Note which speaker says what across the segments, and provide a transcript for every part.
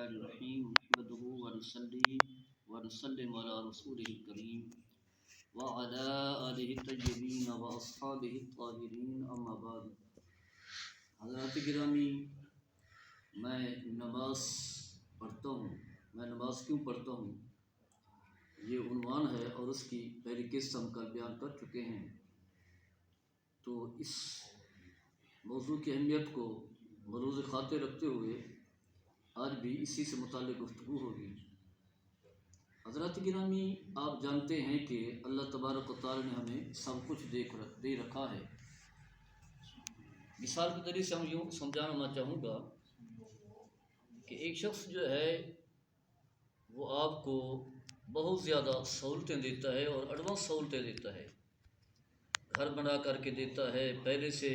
Speaker 1: الرحمن الرحیم نحمده ونصلی ونسلم علی رسوله الکریم وعلی آلہ الطیبین واصحابہ الطاہرین اما بعد۔ حضرات گرامی، میں نماز پڑھتا ہوں، میں نماز کیوں پڑھتا ہوں، یہ عنوان ہے اور اس کی پہلی قسط ہم کل بیان کر چکے ہیں۔ تو اس موضوع کی اہمیت کو ملحوظ خاطر رکھتے ہوئے آج بھی اسی سے متعلق گفتگو ہوگی۔ حضرات گرامی، آپ جانتے ہیں کہ اللہ تبارک و تعالی نے ہمیں سب کچھ دے رکھا ہے۔ مثال کے ذریعے سے ہم یوں سمجھانا چاہوں گا کہ ایک شخص جو ہے وہ آپ کو بہت زیادہ سہولتیں دیتا ہے اور ایڈوانس سہولتیں دیتا ہے، گھر بنا کر کے دیتا ہے، پہلے سے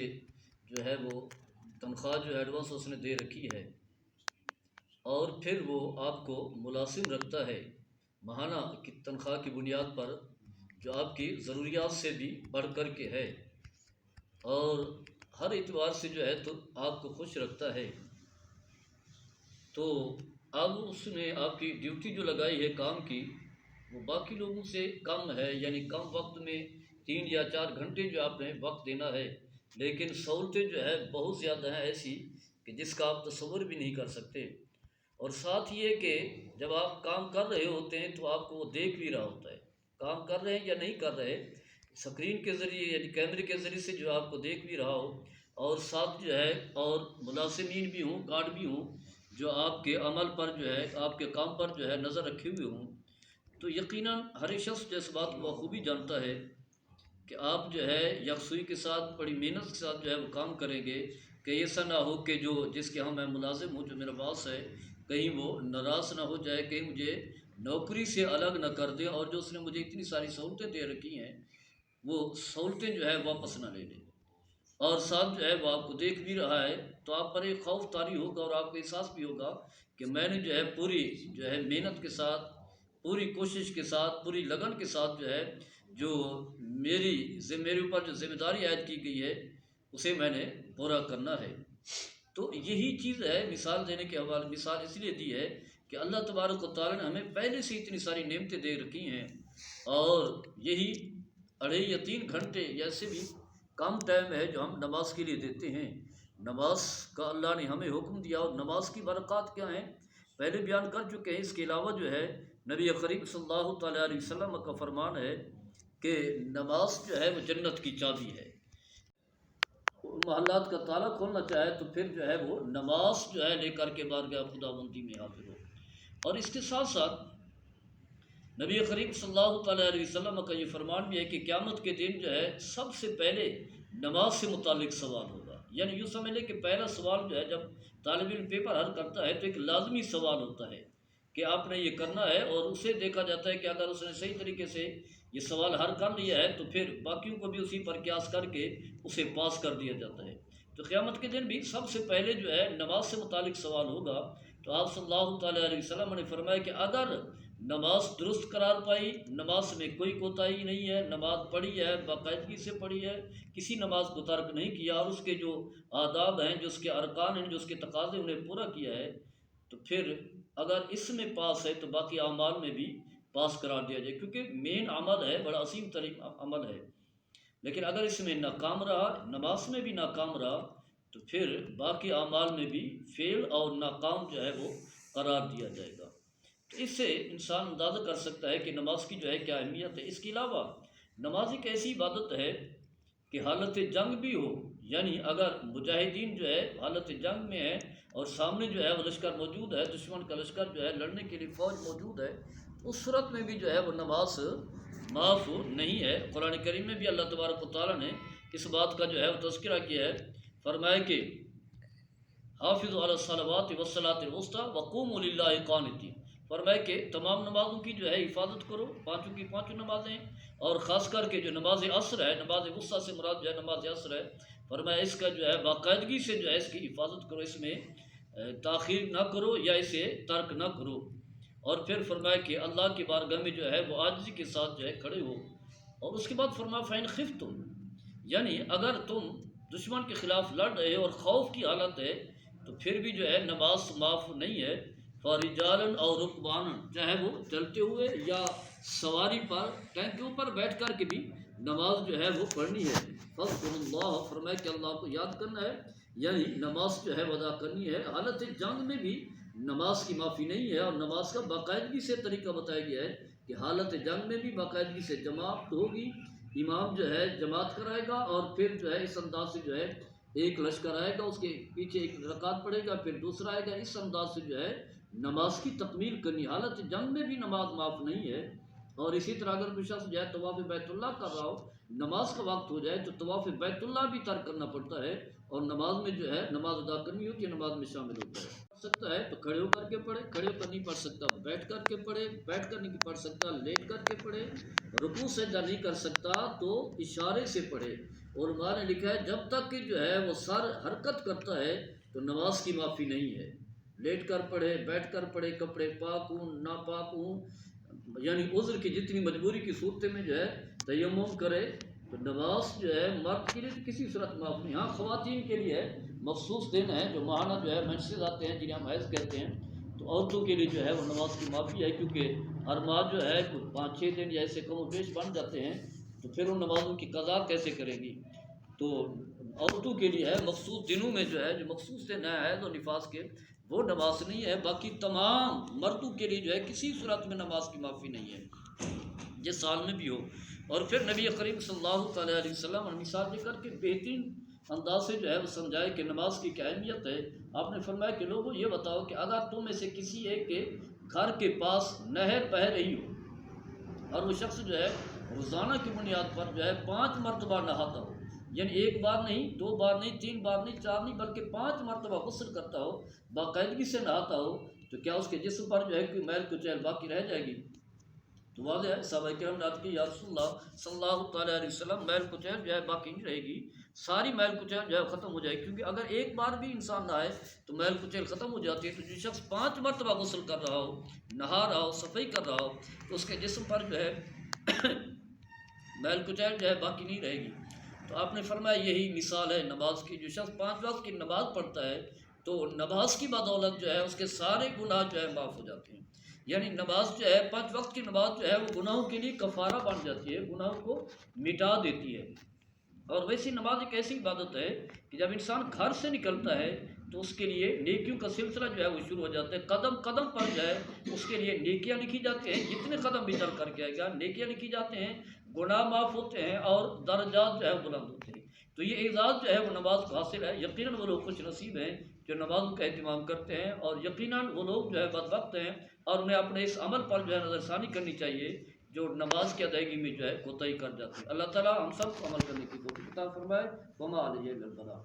Speaker 1: جو ہے وہ تنخواہ جو ہے ایڈوانس اس نے دے رکھی ہے، اور پھر وہ آپ کو ملازم رکھتا ہے ماہانہ کی تنخواہ کی بنیاد پر، جو آپ کی ضروریات سے بھی بڑھ کر کے ہے، اور ہر اعتبار سے جو ہے تو آپ کو خوش رکھتا ہے۔ تو اب اس نے آپ کی ڈیوٹی جو لگائی ہے کام کی، وہ باقی لوگوں سے کم ہے، یعنی کم وقت میں 3 یا 4 گھنٹے جو آپ نے وقت دینا ہے، لیکن سہولتیں جو ہے بہت زیادہ ہیں ایسی کہ جس کا آپ تصور بھی نہیں کر سکتے۔ اور ساتھ یہ کہ جب آپ کام کر رہے ہوتے ہیں تو آپ کو وہ دیکھ بھی رہا ہوتا ہے، کام کر رہے ہیں یا نہیں کر رہے، اسکرین کے ذریعے یعنی کیمرے کے ذریعے سے جو آپ کو دیکھ بھی رہا ہو، اور ساتھ جو ہے اور ملازمین بھی ہوں، گارڈ بھی ہوں، جو آپ کے عمل پر جو ہے، آپ کے کام پر جو ہے نظر رکھے ہوئے ہوں، تو یقیناً ہر ایک شخص جو اس بات کو بخوبی جانتا ہے کہ آپ جو ہے یکسوئی کے ساتھ، بڑی محنت کے ساتھ جو ہے وہ کام کریں گے، کہ ایسا نہ ہو کہ جو جس کے ہاں میں ملازم ہوں، جو میرا باس ہے، کہیں وہ ناراض نہ ہو جائے، کہیں مجھے نوکری سے الگ نہ کر دے، اور جو اس نے مجھے اتنی ساری سہولتیں دے رکھی ہیں وہ سہولتیں جو ہے واپس نہ لے لے، اور ساتھ جو ہے وہ آپ کو دیکھ بھی رہا ہے، تو آپ پر ایک خوف طاری ہوگا اور آپ کو احساس بھی ہوگا کہ میں نے جو ہے پوری جو ہے محنت کے ساتھ، پوری کوشش کے ساتھ، پوری لگن کے ساتھ جو ہے جو میرے اوپر جو ذمہ داری عائد کی گئی ہے اسے میں نے پورا کرنا ہے۔ تو یہی چیز ہے مثال دینے کے حوالے، مثال اس لیے دی ہے کہ اللہ تبارک و تعالی نے ہمیں پہلے سے اتنی ساری نعمتیں دے رکھی ہیں، اور یہی 2.5 یا 3 گھنٹے یا اس سے بھی کم ٹائم ہے جو ہم نماز کے لیے دیتے ہیں۔ نماز کا اللہ نے ہمیں حکم دیا، اور نماز کی برکات کیا ہیں پہلے بیان کر چکے ہیں۔ اس کے علاوہ جو ہے نبی کریم صلی اللہ تعالیٰ علیہ وسلم کا فرمان ہے کہ نماز جو ہے وہ جنت کی چابی ہے۔ محلات کا تالا کھولنا چاہے تو پھر جو ہے وہ نماز جو ہے لے کر کے بارگاہ خدا بندی میں حاضر ہو۔ اور اس کے ساتھ ساتھ نبی کریم صلی اللہ تعالیٰ علیہ وسلم کا یہ فرمان بھی ہے کہ قیامت کے دن جو ہے سب سے پہلے نماز سے متعلق سوال ہوگا۔ یعنی یوں سمجھ لیں کہ پہلا سوال جو ہے جب طالب علم پیپر حل کرتا ہے تو ایک لازمی سوال ہوتا ہے کہ آپ نے یہ کرنا ہے، اور اسے دیکھا جاتا ہے کہ اگر اس نے صحیح طریقے سے یہ سوال حل کر لیا ہے تو پھر باقیوں کو بھی اسی پر قیاس کر کے اسے پاس کر دیا جاتا ہے۔ تو قیامت کے دن بھی سب سے پہلے جو ہے نماز سے متعلق سوال ہوگا۔ تو آپ صلی اللہ تعالیٰ علیہ وسلم نے فرمایا کہ اگر نماز درست قرار پائی، نماز میں کوئی کوتاہی نہیں ہے، نماز پڑھی ہے، باقاعدگی سے پڑھی ہے، کسی نماز کو ترک نہیں کیا، اور اس کے جو آداب ہیں، جو اس کے ارکان ہیں، جو اس کے تقاضے انہیں پورا کیا ہے، تو پھر اگر اس میں پاس ہے تو باقی اعمال میں بھی پاس قرار دیا جائے، کیونکہ مین عمل ہے، بڑا عظیم ترین عمل ہے۔ لیکن اگر اس میں ناکام رہا، نماز میں بھی ناکام رہا، تو پھر باقی اعمال میں بھی فیل اور ناکام جو ہے وہ قرار دیا جائے گا۔ تو اس سے انسان اندازہ کر سکتا ہے کہ نماز کی جو ہے کیا اہمیت ہے۔ اس کے علاوہ نماز ایک ایسی عبادت ہے کہ حالت جنگ بھی ہو، یعنی اگر مجاہدین جو ہے حالت جنگ میں ہے اور سامنے جو ہے وہ لشکر موجود ہے، دشمن کا لشکر جو ہے لڑنے کے لیے فوج موجود ہے، اس صورت میں بھی جو ہے وہ نماز معاف نہیں ہے۔ قرآن کریم میں بھی اللہ تبارک و تعالیٰ نے اس بات کا جو ہے وہ تذکرہ کیا ہے، فرمایا کہ حافظوا علی الصلوات والصلاۃ الوسطیٰ وقوموا للہ قانتین، فرمایا کہ تمام نمازوں کی جو ہے حفاظت کرو، پانچوں کی پانچوں نمازیں، اور خاص کر کے جو نماز عصر ہے، نماز وسطیٰ سے مراد جو ہے نماز عصر ہے، فرمایا اس کا جو ہے باقاعدگی سے جو ہے اس کی حفاظت کرو، اس میں تاخیر نہ کرو یا اسے ترک نہ کرو۔ اور پھر فرمایا کہ اللہ کی بارگاہ میں جو ہے وہ عاجزی کے ساتھ جو ہے کھڑے ہو، اور اس کے بعد فرمایا فَإِنْ خِفْتُمْ، یعنی اگر تم دشمن کے خلاف لڑ رہے ہو اور خوف کی حالت ہے تو پھر بھی جو ہے نماز معاف نہیں ہے۔ فرجالن اور رکبانن، چاہے وہ چلتے ہوئے یا سواری پر، ٹینک کے اوپر بیٹھ کر کے بھی نماز جو ہے وہ پڑھنی ہے۔ فاذکروا اللہ، فرمائے کہ اللہ کو یاد کرنا ہے، یعنی نماز جو ہے وہ ادا کرنی ہے۔ حالت جنگ میں بھی نماز کی معافی نہیں ہے، اور نماز کا باقاعدگی سے طریقہ بتایا گیا ہے کہ حالت جنگ میں بھی باقاعدگی سے جماعت ہوگی، امام جو ہے جماعت کرائے گا، اور پھر جو ہے اس انداز سے جو ہے ایک لشکر آئے گا، اس کے پیچھے ایک رکعت پڑے گا، پھر دوسرا آئے گا، اس انداز سے جو ہے نماز کی تکمیل کرنی۔ حالت جنگ میں بھی نماز معاف نہیں ہے۔ اور اسی طرح اگر کوئی شخص جو ہے طواف بیت اللہ کر رہا ہو، نماز کا وقت ہو جائے تو طواف بیت اللہ بھی ترک کرنا پڑتا ہے، اور نماز میں جو ہے نماز ادا کرنی ہوتی ہے، نماز میں شامل ہوتا ہے۔ پڑھ سکتا ہے تو کھڑے ہو کر کے پڑھے، کھڑے ہو کر نہیں پڑھ سکتا بیٹھ کر کے پڑھے، بیٹھ کر نہیں پڑھ سکتا لیٹ کر کے پڑھے، رکوع سجدہ نہیں کر سکتا تو اشارے سے پڑھے۔ اور علماء نے لکھا ہے جب تک کہ جو ہے وہ سر حرکت کرتا ہے تو نماز کی معافی نہیں ہے۔ لیٹ کر پڑھے، بیٹھ کر پڑھے، کپڑے پاک ہوں ناپاک ہوں، یعنی عذر کی جتنی مجبوری کی صورتیں میں جو ہے تیمم کرے تو نماز جو ہے مرد کے لیے تو کسی صورت معاف نہیں۔ ہاں خواتین کے لیے مخصوص دن ہیں جو ماہانہ جو ہے منسز آتے ہیں، جنہیں ہم حیض کہتے ہیں، تو عورتوں کے لیے جو ہے وہ نماز کی معافی ہے، کیونکہ ہر ماہ جو ہے 5-6 دن یا ایسے کم و بیش بن جاتے ہیں، تو پھر ان نمازوں کی قضا کیسے کرے گی؟ تو عورتوں کے لیے ہے مخصوص دنوں میں جو ہے جو مخصوص دن ہے حیض و نفاس کے، وہ نماز نہیں ہے۔ باقی تمام مردوں کے لیے جو ہے کسی صورت میں نماز کی معافی نہیں ہے، جس سال میں بھی ہو۔ اور پھر نبی کریم صلی اللہ تعالیٰ علیہ وسلم اور مثال دے کر کے بہترین انداز سے جو ہے وہ سمجھائے کہ نماز کی کیا اہمیت ہے۔ آپ نے فرمایا کہ لوگوں یہ بتاؤ کہ اگر تم میں سے کسی ایک کے گھر کے پاس نہر بہہ رہی ہو، اور وہ شخص جو ہے روزانہ کی بنیاد پر جو ہے 5 مرتبہ نہاتا ہو، یعنی ایک بار نہیں، 2 بار نہیں، 3 بار نہیں، 4 نہیں، بلکہ 5 مرتبہ غسل کرتا ہو، باقاعدگی سے نہاتا ہو، تو کیا اس کے جسم پر جو ہے کوئی میل کچیل باقی رہ جائے گی؟ تو واضح ہے، صحابہ کرام نے عرض کی یا رسول اللہ صلی اللہ تعالیٰ علیہ وسلم، میل کچیل جو ہے باقی نہیں رہے گی، ساری میل کچیل جو ہے ختم ہو جائے گی، کیونکہ اگر ایک بار بھی انسان نہائے تو میل کچیل ختم ہو جاتی ہے۔ تو جو شخص 5 مرتبہ غسل کر رہا ہو، نہا رہا ہو، صفائی کر رہا ہو، تو اس کے جسم پر جو ہے میل کچیل جو ہے باقی نہیں رہے گی۔ تو آپ نے فرمایا یہی مثال ہے نماز کی۔ جو شخص 5 وقت کی نماز پڑھتا ہے تو نماز کی بدولت جو ہے اس کے سارے گناہ جو ہے معاف ہو جاتے ہیں، یعنی نماز جو ہے 5 وقت کی نماز جو ہے وہ گناہوں کے لیے کفارہ بن جاتی ہے، گناہوں کو مٹا دیتی ہے۔ اور ویسی نماز ایک ایسی عبادت ہے کہ جب انسان گھر سے نکلتا ہے تو اس کے لیے نیکیوں کا سلسلہ جو ہے وہ شروع ہو جاتا ہے، قدم قدم پر جو ہے اس کے لیے نیکیاں لکھی جاتی ہیں، جتنے قدم بھی چل کر کے آئے گا نیکیاں لکھی جاتے ہیں، گناہ معاف ہوتے ہیں، اور درجات جو ہے بلند ہوتے ہیں۔ تو یہ اعزاز جو ہے وہ نماز کو حاصل ہے۔ یقیناً وہ لوگ خوش نصیب ہیں جو نمازوں کا اہتمام کرتے ہیں، اور یقیناً وہ لوگ جو ہے بدبخت ہیں، اور انہیں اپنے اس عمل پر جو ہے نظر ثانی کرنی چاہیے جو نماز کی ادائیگی میں جو ہے کوتاہی کر جاتے ہیں۔ اللہ تعالیٰ ہم سب کو عمل کرنے کی توفیق عطا فرمائے۔ وما علیہ الا البلاغ۔